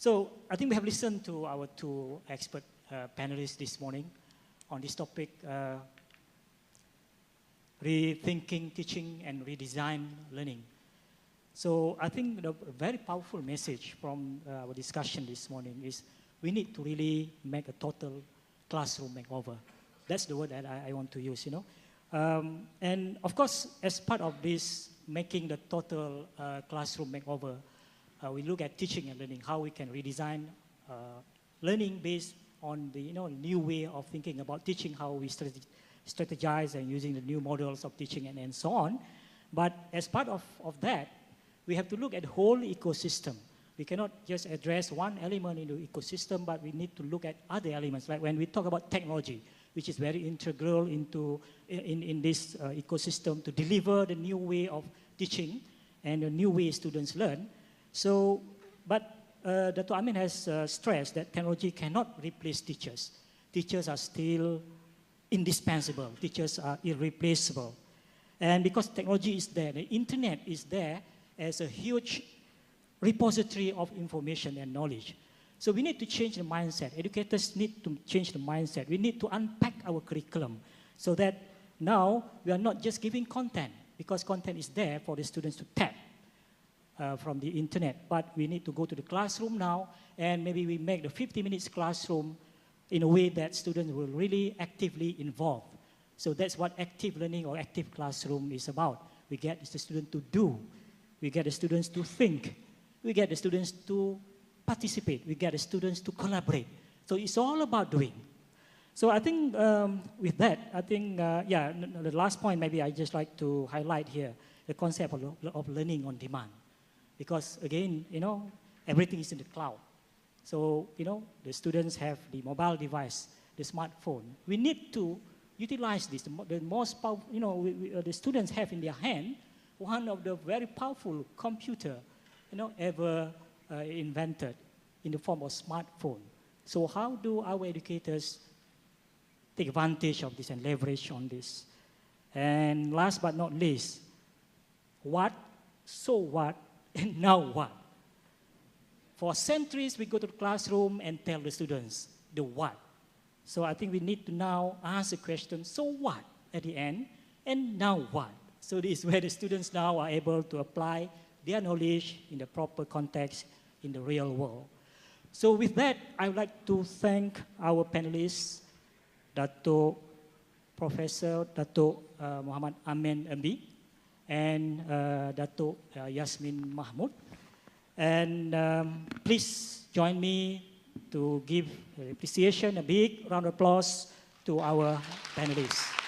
So I think we have listened to our two expert panelists this morning on this topic, rethinking teaching and redesign learning. So I think the very powerful message from our discussion this morning is we need to really make a total classroom makeover. That's the word that I want to use, you know. And of course, as part of this making the total classroom makeover, we look at teaching and learning, how we can redesign learning based on the new way of thinking about teaching, how we strategize and using the new models of teaching and so on. But as part of that, we have to look at the whole ecosystem. We cannot just address one element in the ecosystem, but we need to look at other elements. Like when we talk about technology, which is very integral in this ecosystem to deliver the new way of teaching and the new way students learn. So, but Dato Amin has stressed that technology cannot replace teachers. Teachers are still indispensable. Teachers are irreplaceable. And because technology is there, the internet is there as a huge repository of information and knowledge. So we need to change the mindset. Educators need to change the mindset. We need to unpack our curriculum so that now we are not just giving content, because content is there for the students to tap from the internet. But we need to go to the classroom now, and maybe we make the 50 minutes classroom in a way that students will really actively involve. So that's what active learning or active classroom is about. We get the student to do. We get the students to think. We get the students to participate. We get the students to collaborate. So it's all about doing. So I think with that, I think, yeah, the last point maybe I just like to highlight here, the concept of learning on demand. Because again, everything is in the cloud. So, the students have the mobile device, the smartphone. We need to utilize this. The most powerful, the students have in their hand one of the very powerful computer, ever invented in the form of smartphone. So how do our educators take advantage of this and leverage on this? And last but not least, what, so what, and now what? For centuries, we go to the classroom and tell the students the what. So I think we need to now ask the question, so what at the end, and now what? So this is where the students now are able to apply their knowledge in the proper context in the real world. So with that, I would like to thank our panelists, Dato Professor Dato Mohamed Amin Embi, and Dato Yasmin Mahmud. And please join me to give appreciation, a big round of applause to our panelists.